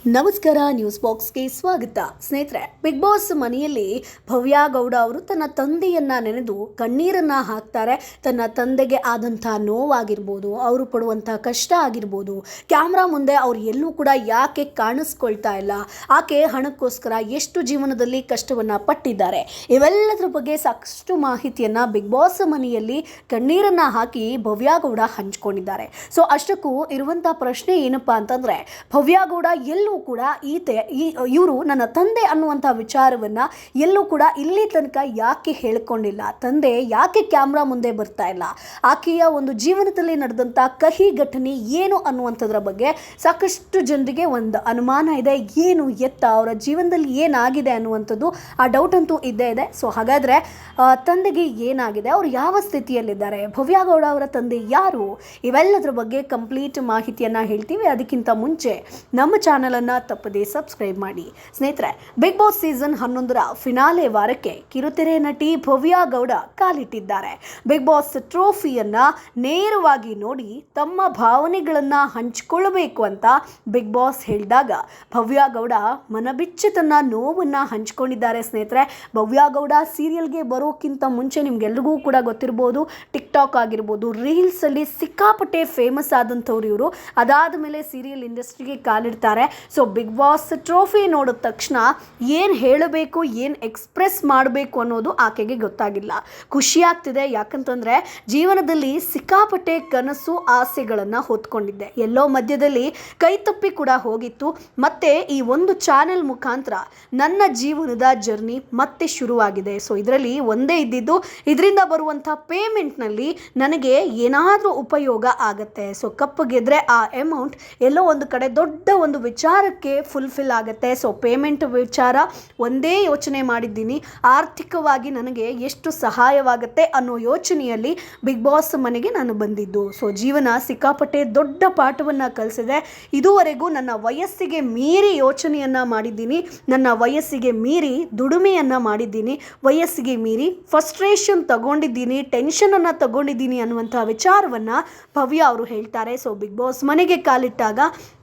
ನಮಸ್ಕಾರ, ನ್ಯೂಸ್ ಬಾಕ್ಸ್ಗೆ ಸ್ವಾಗತ. ಸ್ನೇಹಿತರೆ, ಬಿಗ್ ಬಾಸ್ ಮನೆಯಲ್ಲಿ ಭವ್ಯ ಗೌಡ ಅವರು ತನ್ನ ತಂದೆಯನ್ನ ನೆನೆದು ಕಣ್ಣೀರನ್ನ ಹಾಕ್ತಾರೆ. ತನ್ನ ತಂದೆಗೆ ಆದಂಥ ನೋವಾಗಿರ್ಬೋದು, ಅವರು ಪಡುವಂಥ ಕಷ್ಟ ಆಗಿರ್ಬೋದು, ಕ್ಯಾಮ್ರಾ ಮುಂದೆ ಅವ್ರು ಎಲ್ಲೂ ಕೂಡ ಯಾಕೆ ಕಾಣಿಸ್ಕೊಳ್ತಾ ಇಲ್ಲ, ಆಕೆ ಹಣಕ್ಕೋಸ್ಕರ ಎಷ್ಟು ಜೀವನದಲ್ಲಿ ಕಷ್ಟವನ್ನು ಪಟ್ಟಿದ್ದಾರೆ, ಇವೆಲ್ಲದರ ಬಗ್ಗೆ ಸಾಕಷ್ಟು ಮಾಹಿತಿಯನ್ನು ಬಿಗ್ ಬಾಸ್ ಮನೆಯಲ್ಲಿ ಕಣ್ಣೀರನ್ನ ಹಾಕಿ ಭವ್ಯ ಗೌಡ ಹಂಚ್ಕೊಂಡಿದ್ದಾರೆ. ಸೊ ಅಷ್ಟಕ್ಕೂ ಇರುವಂಥ ಪ್ರಶ್ನೆ ಏನಪ್ಪಾ ಅಂತಂದರೆ, ಭವ್ಯ ಗೌಡ ಎಲ್ಲೂ ಕೂಡ ಇವರು ನನ್ನ ತಂದೆ ಅನ್ನುವಂಥ ವಿಚಾರವನ್ನು ಎಲ್ಲೂ ಕೂಡ ಇಲ್ಲಿ ತನಕ ಯಾಕೆ ಹೇಳ್ಕೊಂಡಿಲ್ಲ, ತಂದೆ ಯಾಕೆ ಕ್ಯಾಮ್ರಾ ಮುಂದೆ ಬರ್ತಾ ಇಲ್ಲ, ಆಕೆಯ ಒಂದು ಜೀವನದಲ್ಲಿ ನಡೆದಂಥ ಕಹಿ ಘಟನೆ ಏನು ಅನ್ನುವಂಥದ್ರ ಬಗ್ಗೆ ಸಾಕಷ್ಟು ಜನರಿಗೆ ಒಂದು ಅನುಮಾನ ಇದೆ. ಏನು ಎತ್ತ ಅವರ ಜೀವನದಲ್ಲಿ ಏನಾಗಿದೆ ಅನ್ನುವಂಥದ್ದು ಆ ಡೌಟ್ ಅಂತೂ ಇದ್ದೇ ಇದೆ. ಸೊ ಹಾಗಾದರೆ ತಂದೆಗೆ ಏನಾಗಿದೆ, ಅವರು ಯಾವ ಸ್ಥಿತಿಯಲ್ಲಿದ್ದಾರೆ, ಭವ್ಯ ಗೌಡ ಅವರ ತಂದೆ ಯಾರು, ಇವೆಲ್ಲದರ ಬಗ್ಗೆ ಕಂಪ್ಲೀಟ್ ಮಾಹಿತಿಯನ್ನು ಹೇಳ್ತೀವಿ. ಅದಕ್ಕಿಂತ ಮುಂಚೆ ನಮ್ಮ ಚಾನಲನ್ನು ತಪ್ಪದೇ ಸಬ್ಸ್ಕ್ರೈಬ್ ಮಾಡಿ. ಸ್ನೇಹಿತರೆ, ಬಿಗ್ ಬಾಸ್ ಸೀಸನ್ 11ರ ಫಿನಾಲೆ ವಾರಕ್ಕೆ ಕಿರುತೆರೆ ನಟಿ ಭವ್ಯ ಗೌಡ ಕಾಲಿಟ್ಟಿದ್ದಾರೆ. ಬಿಗ್ ಬಾಸ್ ಟ್ರೋಫಿಯನ್ನ ನೇರವಾಗಿ ನೋಡಿ ತಮ್ಮ ಭಾವನೆಗಳನ್ನ ಹಂಚಿಕೊಳ್ಳಬೇಕು ಅಂತ ಬಿಗ್ ಬಾಸ್ ಹೇಳಿದಾಗ ಭವ್ಯ ಗೌಡ ಮನಬಿಚ್ಚಿ ತನ್ನ ನೋವನ್ನ ಹಂಚಿಕೊಂಡಿದ್ದಾರೆ. ಸ್ನೇಹಿತರೆ, ಭವ್ಯ ಗೌಡ ಸೀರಿಯಲ್ಗೆ ಬರೋಕ್ಕಿಂತ ಮುಂಚೆ ನಿಮ್ಗೆಲ್ರಿಗೂ ಕೂಡ ಗೊತ್ತಿರ್ಬೋದು, ಟಿಕ್ಟಾಕ್ ಆಗಿರ್ಬೋದು, ರೀಲ್ಸ್ ಅಲ್ಲಿ ಸಿಕ್ಕಾಪಟ್ಟೆ ಫೇಮಸ್ ಆದಂಥವ್ರು ಇವರು. ಅದಾದ ಮೇಲೆ ಸೀರಿಯಲ್ ಇಂಡಸ್ಟ್ರಿಗೆ ಕಾಲಿಡ್ತಾರೆ. ಸೊ ಬಿಗ್ ಬಾಸ್ ಟ್ರೋಫಿ ನೋಡಿದ ತಕ್ಷಣ ಏನು ಹೇಳಬೇಕು, ಏನು ಎಕ್ಸ್ಪ್ರೆಸ್ ಮಾಡಬೇಕು ಅನ್ನೋದು ಆಕೆಗೆ ಗೊತ್ತಾಗಿಲ್ಲ. ಖುಷಿ ಆಗ್ತಿದೆ, ಯಾಕಂತಂದರೆ ಜೀವನದಲ್ಲಿ ಸಿಕ್ಕಾಪಟ್ಟೆ ಕನಸು ಆಸೆಗಳನ್ನು ಹೊತ್ಕೊಂಡಿದ್ದೆ, ಎಲ್ಲೋ ಮಧ್ಯದಲ್ಲಿ ಕೈ ತಪ್ಪಿ ಕೂಡ ಹೋಗಿತ್ತು. ಮತ್ತೆ ಈ ಒಂದು ಚಾನೆಲ್ ಮುಖಾಂತರ ನನ್ನ ಜೀವನದ ಜರ್ನಿ ಮತ್ತೆ ಶುರುವಾಗಿದೆ. ಸೊ ಇದರಲ್ಲಿ ಒಂದೇ ಇದ್ದಿದ್ದು, ಇದರಿಂದ ಬರುವಂಥ ಪೇಮೆಂಟ್ನಲ್ಲಿ ನನಗೆ ಏನಾದರೂ ಉಪಯೋಗ ಆಗುತ್ತೆ. ಸೊ ಕಪ್ ಗೆದ್ರೆ ಆ ಅಮೌಂಟ್ ಎಲ್ಲೋ ಒಂದು ಕಡೆ ದೊಡ್ಡ ಒಂದು ವಿಚಾರಕ್ಕೆ ಫುಲ್ಫಿಲ್ ಆಗುತ್ತೆ. ಸೊ ಪೇಮೆಂಟ್ ವಿಚಾರ ಒಂದೇ ಯೋಚನೆ ಮಾಡಿದ್ದೀನಿ, ಆರ್ಥಿಕವಾಗಿ ನನಗೆ ಎಷ್ಟು ಸಹಾಯವಾಗುತ್ತೆ ಅನ್ನೋ ಯೋಚನೆಯಲ್ಲಿ ಬಿಗ್ ಬಾಸ್ ಮನೆಗೆ ನಾನು ಬಂದಿದ್ದು. ಸೊ ಜೀವನ ಸಿಕ್ಕಾಪಟ್ಟೆ ದೊಡ್ಡ ಪಾಠವನ್ನು ಕಲಿಸಿದೆ. ಇದುವರೆಗೂ ನನ್ನ ವಯಸ್ಸಿಗೆ ಮೀರಿ ಯೋಚನೆಯನ್ನು ಮಾಡಿದ್ದೀನಿ, ನನ್ನ ವಯಸ್ಸಿಗೆ ಮೀರಿ ದುಡಿಮೆಯನ್ನು ಮಾಡಿದ್ದೀನಿ, ವಯಸ್ಸಿಗೆ ಮೀರಿ ಫ್ರಸ್ಟ್ರೇಷನ್ ತಗೊಂಡಿದ್ದೀನಿ, ಟೆನ್ಷನನ್ನು ತಗೊಂಡಿದ್ದೀನಿ ಅನ್ನುವಂಥ ವಿಚಾರವನ್ನು ಭವ್ಯ ಅವರು ಹೇಳ್ತಾರೆ. ಸೊ ಬಿಗ್ ಬಾಸ್ ಮನೆಗೆ ಕಾಲಿಟ್ಟಾಗ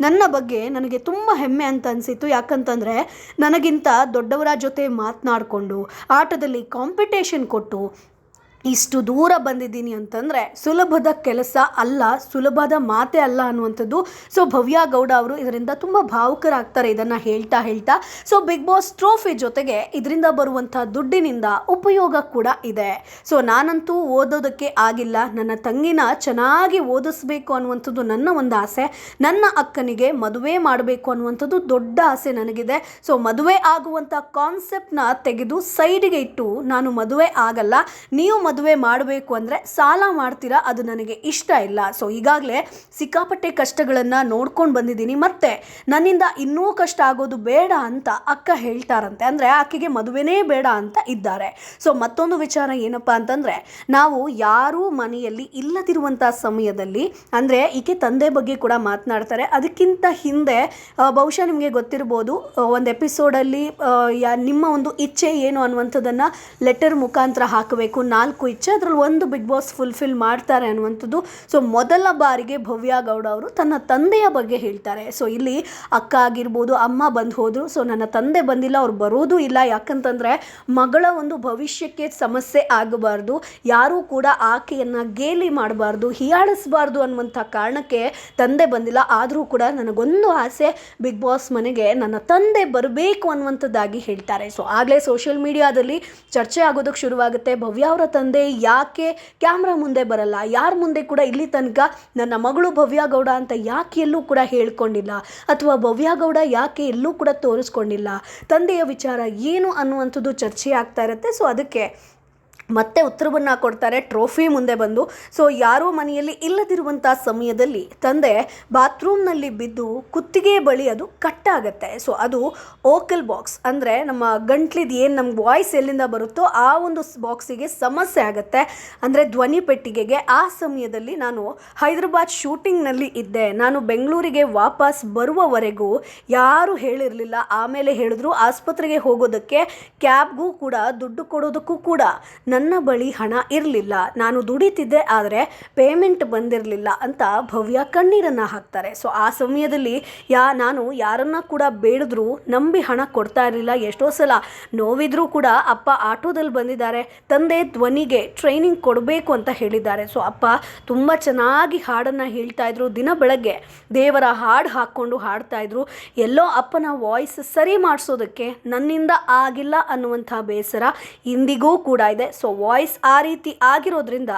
ನನ್ನ ಬಗ್ಗೆ ನನಗೆ ತುಂಬ ಹೆಮ್ಮೆ ಅಂತ ಅನಿಸಿತು. ಯಾಕಂತಂದರೆ ನನಗಿಂತ ದೊಡ್ಡವರ ಜೊತೆ ಮಾತನಾಡಿಕೊಂಡು ಆಟದಲ್ಲಿ ಕಾಂಪಿಟೇಷನ್ ಕೊಟ್ಟು ಇಷ್ಟು ದೂರ ಬಂದಿದ್ದೀನಿ ಅಂತಂದರೆ ಸುಲಭದ ಕೆಲಸ ಅಲ್ಲ, ಸುಲಭದ ಮಾತೆ ಅಲ್ಲ ಅನ್ನುವಂಥದ್ದು. ಸೊ ಭವ್ಯ ಗೌಡ ಅವರು ಇದರಿಂದ ತುಂಬ ಭಾವುಕರಾಗ್ತಾರೆ ಇದನ್ನು ಹೇಳ್ತಾ. ಸೊ ಬಿಗ್ ಬಾಸ್ ಟ್ರೋಫಿ ಜೊತೆಗೆ ಇದರಿಂದ ಬರುವಂಥ ದುಡ್ಡಿನಿಂದ ಉಪಯೋಗ ಕೂಡ ಇದೆ. ಸೊ ನಾನಂತೂ ಓದೋದಕ್ಕೆ ಆಗಿಲ್ಲ, ನನ್ನ ತಂಗಿನ ಚೆನ್ನಾಗಿ ಓದಿಸ್ಬೇಕು ಅನ್ನುವಂಥದ್ದು ನನ್ನ ಒಂದು ಆಸೆ. ನನ್ನ ಅಕ್ಕನಿಗೆ ಮದುವೆ ಮಾಡಬೇಕು ಅನ್ನುವಂಥದ್ದು ದೊಡ್ಡ ಆಸೆ ನನಗಿದೆ. ಸೊ ಮದುವೆ ಆಗುವಂಥ ಕಾನ್ಸೆಪ್ಟ್ನ ತೆಗೆದು ಸೈಡಿಗೆ ಇಟ್ಟು ನಾನು ಮದುವೆ ಆಗಲ್ಲ, ನೀವು ಮದುವೆ ಮಾಡಬೇಕು ಅಂದರೆ ಸಾಲ ಮಾಡ್ತೀರಾ, ಅದು ನನಗೆ ಇಷ್ಟ ಇಲ್ಲ. ಸೊ ಈಗಾಗಲೇ ಸಿಕ್ಕಾಪಟ್ಟೆ ಕಷ್ಟಗಳನ್ನು ನೋಡ್ಕೊಂಡು ಬಂದಿದ್ದೀನಿ, ಮತ್ತೆ ನನ್ನಿಂದ ಇನ್ನೂ ಕಷ್ಟ ಆಗೋದು ಬೇಡ ಅಂತ ಅಕ್ಕ ಹೇಳ್ತಾರಂತೆ. ಅಂದರೆ ಆಕೆಗೆ ಮದುವೆನೇ ಬೇಡ ಅಂತ ಇದ್ದಾರೆ. ಸೊ ಮತ್ತೊಂದು ವಿಚಾರ ಏನಪ್ಪ ಅಂತಂದರೆ, ನಾವು ಯಾರೂ ಮನೆಯಲ್ಲಿ ಇಲ್ಲದಿರುವಂಥ ಸಮಯದಲ್ಲಿ, ಅಂದರೆ ಈಕೆ ತಂದೆ ಬಗ್ಗೆ ಕೂಡ ಮಾತನಾಡ್ತಾರೆ. ಅದಕ್ಕಿಂತ ಹಿಂದೆ ಬಹುಶಃ ನಿಮಗೆ ಗೊತ್ತಿರ್ಬೋದು, ಒಂದು ಎಪಿಸೋಡಲ್ಲಿ ನಿಮ್ಮ ಒಂದು ಇಚ್ಛೆ ಏನು ಅನ್ನುವಂಥದ್ದನ್ನು ಲೆಟರ್ ಮುಖಾಂತರ ಹಾಕಬೇಕು, 4 ಇಚ್ಛೆ, ಅದರಲ್ಲಿ ಒಂದು ಬಿಗ್ ಬಾಸ್ ಫುಲ್ಫಿಲ್ ಮಾಡ್ತಾರೆ ಅನ್ನುವಂಥದ್ದು. ಸೊ ಮೊದಲ ಬಾರಿಗೆ ಭವ್ಯ ಗೌಡ ಅವರು ತನ್ನ ತಂದೆಯ ಬಗ್ಗೆ ಹೇಳ್ತಾರೆ. ಸೊ ಇಲ್ಲಿ ಅಕ್ಕ ಆಗಿರ್ಬೋದು, ಅಮ್ಮ ಬಂದು ಹೋದರು, ಸೊ ನನ್ನ ತಂದೆ ಬಂದಿಲ್ಲ, ಅವ್ರು ಬರೋದು ಇಲ್ಲ, ಯಾಕಂತಂದರೆ ಮಗಳ ಒಂದು ಭವಿಷ್ಯಕ್ಕೆ ಸಮಸ್ಯೆ ಆಗಬಾರ್ದು, ಯಾರೂ ಕೂಡ ಆಕೆಯನ್ನು ಗೇಲಿ ಮಾಡಬಾರ್ದು, ಹೀಯಾಳಿಸಬಾರ್ದು ಅನ್ನುವಂಥ ಕಾರಣಕ್ಕೆ ತಂದೆ ಬಂದಿಲ್ಲ. ಆದರೂ ಕೂಡ ನನಗೊಂದು ಆಸೆ, ಬಿಗ್ ಬಾಸ್ ಮನೆಗೆ ನನ್ನ ತಂದೆ ಬರಬೇಕು ಅನ್ನುವಂಥದ್ದಾಗಿ ಹೇಳ್ತಾರೆ. ಸೊ ಆಗಲೇ ಸೋಷಿಯಲ್ ಮೀಡಿಯಾದಲ್ಲಿ ಚರ್ಚೆ ಆಗೋದಕ್ಕೆ ಶುರುವಾಗುತ್ತೆ, ಭವ್ಯ ಅವರ ತಂದೆ ಯಾಕೆ ಕ್ಯಾಮ್ರಾ ಮುಂದೆ ಬರಲ್ಲ, ಯಾರ ಮುಂದೆ ಕೂಡ ಇಲ್ಲಿ ತನಕ ನನ್ನ ಮಗಳು ಭವ್ಯ ಗೌಡ ಅಂತ ಯಾಕೆ ಎಲ್ಲೂ ಕೂಡ ಹೇಳ್ಕೊಂಡಿಲ್ಲ, ಅಥವಾ ಭವ್ಯ ಗೌಡ ಯಾಕೆ ಎಲ್ಲೂ ಕೂಡ ತೋರಿಸ್ಕೊಂಡಿಲ್ಲ, ತಂದೆಯ ವಿಚಾರ ಏನು ಅನ್ನುವಂಥದ್ದು ಚರ್ಚೆ ಆಗ್ತಾ ಇರುತ್ತೆ. ಸೊ ಅದಕ್ಕೆ ಮತ್ತೆ ಉತ್ತರವನ್ನು ಕೊಡ್ತಾರೆ ಟ್ರೋಫಿ ಮುಂದೆ ಬಂದು. ಸೊ ಯಾರೋ ಮನೆಯಲ್ಲಿ ಇಲ್ಲದಿರುವಂಥ ಸಮಯದಲ್ಲಿ ತಂದೆ ಬಾತ್ರೂಮ್ನಲ್ಲಿ ಬಿದ್ದು ಕುತ್ತಿಗೆ ಬಳಿ ಅದು ಕಟ್ಟಾಗತ್ತೆ. ಸೊ ಅದು ಓಕಲ್ ಬಾಕ್ಸ್, ಅಂದರೆ ನಮ್ಮ ಗಂಟ್ಲಿದ್ದು ಏನು ನಮ್ಗೆ ವಾಯ್ಸ್ ಎಲ್ಲಿಂದ ಬರುತ್ತೋ ಆ ಒಂದು ಬಾಕ್ಸಿಗೆ ಸಮಸ್ಯೆ ಆಗುತ್ತೆ, ಅಂದರೆ ಧ್ವನಿ ಪೆಟ್ಟಿಗೆಗೆ. ಆ ಸಮಯದಲ್ಲಿ ನಾನು ಹೈದರಾಬಾದ್ ಶೂಟಿಂಗ್ನಲ್ಲಿ ಇದ್ದೆ, ನಾನು ಬೆಂಗಳೂರಿಗೆ ವಾಪಸ್ ಬರುವವರೆಗೂ ಯಾರೂ ಹೇಳಿರಲಿಲ್ಲ. ಆಮೇಲೆ ಹೇಳಿದ್ರು ಆಸ್ಪತ್ರೆಗೆ ಹೋಗೋದಕ್ಕೆ ಕ್ಯಾಬ್ಗೂ ಕೂಡ ದುಡ್ಡು ಕೊಡೋದಕ್ಕೂ ಕೂಡ ನನ್ನ ಬಳಿ ಹಣ ಇರಲಿಲ್ಲ, ನಾನು ದುಡಿತಿದ್ದೆ ಆದರೆ ಪೇಮೆಂಟ್ ಬಂದಿರಲಿಲ್ಲ ಅಂತ ಭವ್ಯ ಕಣ್ಣೀರನ್ನು ಹಾಕ್ತಾರೆ. ಸೊ ಆ ಸಮಯದಲ್ಲಿ ನಾನು ಯಾರನ್ನ ಕೂಡ ಬೇಡಿದ್ರೂ ನಂಬಿ ಹಣ ಕೊಡ್ತಾ ಇರಲಿಲ್ಲ. ಎಷ್ಟೋ ಸಲ ನೋವಿದ್ರೂ ಕೂಡ ಅಪ್ಪ ಆಟೋದಲ್ಲಿ ಬಂದಿದ್ದಾರೆ, ತಂದೆ ಧ್ವನಿಗೆ ಟ್ರೈನಿಂಗ್ ಕೊಡಬೇಕು ಅಂತ ಹೇಳಿದ್ದಾರೆ. ಸೊ ಅಪ್ಪ ತುಂಬ ಚೆನ್ನಾಗಿ ಹಾಡನ್ನು ಹೇಳ್ತಾ ಇದ್ರು, ದಿನ ಬೆಳಗ್ಗೆ ದೇವರ ಹಾಡು ಹಾಕ್ಕೊಂಡು ಹಾಡ್ತಾ ಇದ್ರು. ಎಲ್ಲೋ ಅಪ್ಪನ ವಾಯ್ಸ್ ಸರಿ ಮಾಡಿಸೋದಕ್ಕೆ ನನ್ನಿಂದ ಆಗಿಲ್ಲ ಅನ್ನುವಂಥ ಬೇಸರ ಇಂದಿಗೂ ಕೂಡ ಇದೆ. ಸೊ ವಾಯ್ಸ್ ಆ ರೀತಿ ಆಗಿರೋದ್ರಿಂದ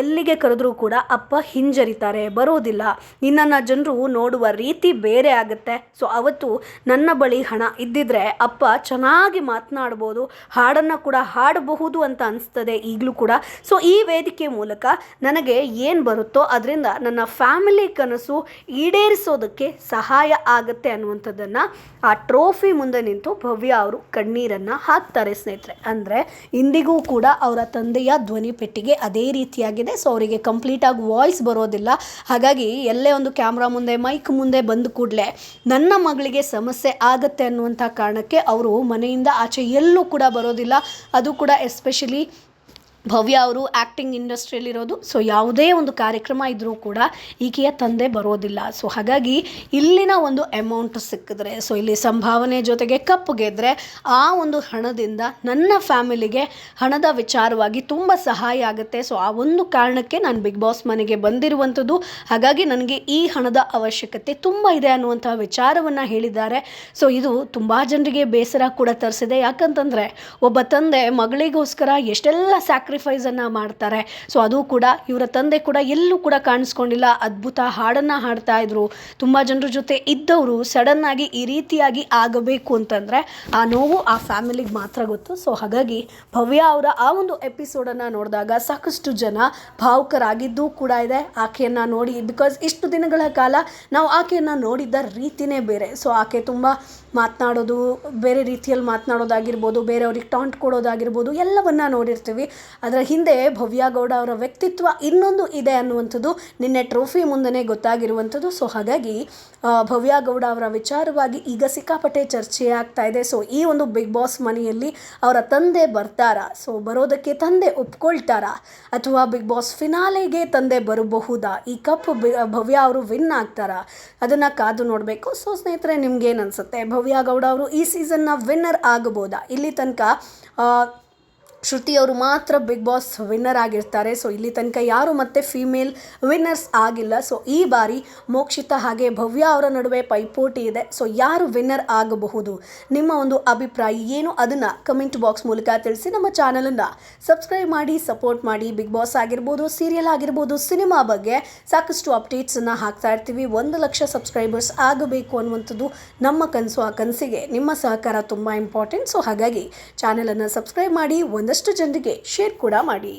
ಎಲ್ಲಿಗೆ ಕರೆದ್ರೂ ಕೂಡ ಅಪ್ಪ ಹಿಂಜರಿತಾರೆ, ಬರೋದಿಲ್ಲ. ನಿನ್ನನ್ನು ಜನರು ನೋಡುವ ರೀತಿ ಬೇರೆ ಆಗುತ್ತೆ. ಸೊ ಅವತ್ತು ನನ್ನ ಬಳಿ ಹಣ ಇದ್ದಿದ್ರೆ ಅಪ್ಪ ಚೆನ್ನಾಗಿ ಮಾತನಾಡ್ಬೋದು, ಹಾಡನ್ನು ಕೂಡ ಹಾಡಬಹುದು ಅಂತ ಅನಿಸ್ತದೆ ಈಗಲೂ ಕೂಡ. ಸೊ ಈ ವೇದಿಕೆ ಮೂಲಕ ನನಗೆ ಏನು ಬರುತ್ತೋ ಅದರಿಂದ ನನ್ನ ಫ್ಯಾಮಿಲಿ ಕನಸು ಈಡೇರಿಸೋದಕ್ಕೆ ಸಹಾಯ ಆಗುತ್ತೆ ಅನ್ನುವಂಥದ್ದನ್ನು ಆ ಟ್ರೋಫಿ ಮುಂದೆ ನಿಂತು ಭವ್ಯ ಅವರು ಕಣ್ಣೀರನ್ನು ಹಾಕ್ತಾರೆ ಸ್ನೇಹಿತರೆ. ಅಂದರೆ ಇಂದಿಗೂ ಕೂಡ ಅವರ ತಂದೆಯ ಧ್ವನಿ ಪೆಟ್ಟಿಗೆ ಅದೇ ರೀತಿಯಾಗಿದೆ. ಸೊ ಅವರಿಗೆ ಕಂಪ್ಲೀಟಾಗಿ ವಾಯ್ಸ್ ಬರೋದಿಲ್ಲ. ಹಾಗಾಗಿ ಎಲ್ಲೇ ಒಂದು ಕ್ಯಾಮ್ರಾ ಮುಂದೆ ಮೈಕ್ ಮುಂದೆ ಬಂದ ಕೂಡಲೇ ನನ್ನ ಮಗಳಿಗೆ ಸಮಸ್ಯೆ ಆಗುತ್ತೆ ಅನ್ನುವಂಥ ಕಾರಣಕ್ಕೆ ಅವರು ಮನೆಯಿಂದ ಆಚೆ ಎಲ್ಲೂ ಕೂಡ ಬರೋದಿಲ್ಲ. ಅದು ಕೂಡ ಎಸ್ಪೆಷಲಿ ಭವ್ಯ ಅವರು ಆ್ಯಕ್ಟಿಂಗ್ ಇಂಡಸ್ಟ್ರಿಯಲ್ಲಿರೋದು. ಸೊ ಯಾವುದೇ ಒಂದು ಕಾರ್ಯಕ್ರಮ ಇದ್ದರೂ ಕೂಡ ಈಕೆಯ ತಂದೆ ಬರೋದಿಲ್ಲ. ಸೊ ಹಾಗಾಗಿ ಇಲ್ಲಿನ ಒಂದು ಅಮೌಂಟ್ ಸಿಕ್ಕಿದ್ರೆ, ಸೊ ಇಲ್ಲಿ ಸಂಭಾವನೆ ಜೊತೆಗೆ ಕಪ್ ಗೆದ್ದರೆ ಆ ಒಂದು ಹಣದಿಂದ ನನ್ನ ಫ್ಯಾಮಿಲಿಗೆ ಹಣದ ವಿಚಾರವಾಗಿ ತುಂಬ ಸಹಾಯ ಆಗುತ್ತೆ. ಸೊ ಆ ಒಂದು ಕಾರಣಕ್ಕೆ ನಾನು ಬಿಗ್ ಬಾಸ್ ಮನೆಗೆ ಬಂದಿರುವಂಥದ್ದು. ಹಾಗಾಗಿ ನನಗೆ ಈ ಹಣದ ಅವಶ್ಯಕತೆ ತುಂಬ ಇದೆ ಅನ್ನುವಂಥ ವಿಚಾರವನ್ನು ಹೇಳಿದ್ದಾರೆ. ಸೊ ಇದು ತುಂಬ ಜನರಿಗೆ ಬೇಸರ ಕೂಡ ತರಿಸಿದೆ. ಯಾಕಂತಂದರೆ ಒಬ್ಬ ತಂದೆ ಮಗಳಿಗೋಸ್ಕರ ಎಷ್ಟೆಲ್ಲ ಸ್ಯಾಕ್ರಿಫೈಸನ್ನು ಮಾಡ್ತಾರೆ. ಸೊ ಅದು ಕೂಡ ಇವರ ತಂದೆ ಕೂಡ ಎಲ್ಲೂ ಕೂಡ ಕಾಣಿಸ್ಕೊಂಡಿಲ್ಲ. ಅದ್ಭುತ ಹಾಡನ್ನು ಹಾಡ್ತಾ ಇದ್ರು. ತುಂಬ ಜನರ ಜೊತೆ ಇದ್ದವರು ಸಡನ್ನಾಗಿ ಈ ರೀತಿಯಾಗಿ ಆಗಬೇಕು ಅಂತಂದರೆ ಆ ನೋವು ಆ ಫ್ಯಾಮಿಲಿಗೆ ಮಾತ್ರ ಗೊತ್ತು. ಸೊ ಹಾಗಾಗಿ ಭವ್ಯ ಅವರ ಆ ಒಂದು ಎಪಿಸೋಡನ್ನು ನೋಡಿದಾಗ ಸಾಕಷ್ಟು ಜನ ಭಾವುಕರಾಗಿದ್ದೂ ಕೂಡ ಇದೆ ಆಕೆಯನ್ನು ನೋಡಿ. ಬಿಕಾಸ್ ಇಷ್ಟು ದಿನಗಳ ಕಾಲ ನಾವು ಆಕೆಯನ್ನು ನೋಡಿದ್ದ ರೀತಿಯೇ ಬೇರೆ. ಸೊ ಆಕೆ ತುಂಬ ಮಾತನಾಡೋದು, ಬೇರೆ ರೀತಿಯಲ್ಲಿ ಮಾತನಾಡೋದಾಗಿರ್ಬೋದು, ಬೇರೆಯವ್ರಿಗೆ ಟಾಂಟ್ ಕೊಡೋದಾಗಿರ್ಬೋದು, ಎಲ್ಲವನ್ನ ನೋಡಿರ್ತೀವಿ. ಅದರ ಹಿಂದೆ ಭವ್ಯ ಗೌಡ ಅವರ ವ್ಯಕ್ತಿತ್ವ ಇನ್ನೊಂದು ಇದೆ ಅನ್ನುವಂಥದ್ದು ನಿನ್ನೆ ಟ್ರೋಫಿ ಮುಂದೆ ಗೊತ್ತಾಗಿರುವಂಥದ್ದು. ಸೊ ಹಾಗಾಗಿ ಭವ್ಯ ಗೌಡ ಅವರ ವಿಚಾರವಾಗಿ ಈಗ ಸಿಕ್ಕಾಪಟ್ಟೆ ಚರ್ಚೆ ಆಗ್ತಾ ಇದೆ. ಸೊ ಈ ಒಂದು ಬಿಗ್ ಬಾಸ್ ಮನೆಯಲ್ಲಿ ಅವರ ತಂದೆ ಬರ್ತಾರಾ? ಸೊ ಬರೋದಕ್ಕೆ ತಂದೆ ಒಪ್ಕೊಳ್ತಾರಾ ಅಥವಾ ಬಿಗ್ ಬಾಸ್ ಫಿನಾಲೆಗೆ ತಂದೆ ಬರಬಹುದಾ? ಈ ಕಪ್ ಭವ್ಯ ಅವರು ವಿನ್ ಆಗ್ತಾರಾ? ಅದನ್ನು ಕಾದು ನೋಡಬೇಕು. ಸೊ ಸ್ನೇಹಿತರೆ, ನಿಮ್ಗೇನು ಅನಿಸುತ್ತೆ? ಭವ್ಯ ಗೌಡ ಅವರು ಈ ಸೀಸನ್ನ ವಿನ್ನರ್ ಆಗಬಹುದಾ? ಇಲ್ಲಿ ತನಕ ಶ್ರುತಿ ಅವರು ಮಾತ್ರ ಬಿಗ್ ಬಾಸ್ ವಿನ್ನರ್ ಆಗಿರ್ತಾರೆ. ಸೊ ಇಲ್ಲಿ ತನಕ ಯಾರು ಮತ್ತೆ ಫೀಮೇಲ್ ವಿನ್ನರ್ಸ್ ಆಗಿಲ್ಲ. ಸೊ ಈ ಬಾರಿ ಮೋಕ್ಷಿತಾ ಹಾಗೆ ಭವ್ಯ ಅವರ ನಡುವೆ ಪೈಪೋಟಿ ಇದೆ. ಸೊ ಯಾರು ವಿನ್ನರ್ ಆಗಬಹುದು? ನಿಮ್ಮ ಒಂದು ಅಭಿಪ್ರಾಯ ಏನು? ಅದನ್ನು ಕಮೆಂಟ್ ಬಾಕ್ಸ್ ಮೂಲಕ ತಿಳಿಸಿ. ನಮ್ಮ ಚಾನಲನ್ನು ಸಬ್ಸ್ಕ್ರೈಬ್ ಮಾಡಿ, ಸಪೋರ್ಟ್ ಮಾಡಿ. ಬಿಗ್ ಬಾಸ್ ಆಗಿರ್ಬೋದು, ಸೀರಿಯಲ್ ಆಗಿರ್ಬೋದು, ಸಿನಿಮಾ ಬಗ್ಗೆ ಸಾಕಷ್ಟು ಅಪ್ಡೇಟ್ಸನ್ನು ಹಾಕ್ತಾ ಇರ್ತೀವಿ. 1 ಲಕ್ಷ ಸಬ್ಸ್ಕ್ರೈಬರ್ಸ್ ಆಗಬೇಕು ಅನ್ನುವಂಥದ್ದು ನಮ್ಮ ಕನಸು. ಆ ಕನಸಿಗೆ ನಿಮ್ಮ ಸಹಕಾರ ತುಂಬ ಇಂಪಾರ್ಟೆಂಟ್. ಸೊ ಹಾಗಾಗಿ ಚಾನಲನ್ನು ಸಬ್ಸ್ಕ್ರೈಬ್ ಮಾಡಿ, ಒಂದಷ್ಟು ಜನರಿಗೆ ಶೇರ್ ಕೂಡ ಮಾಡಿ.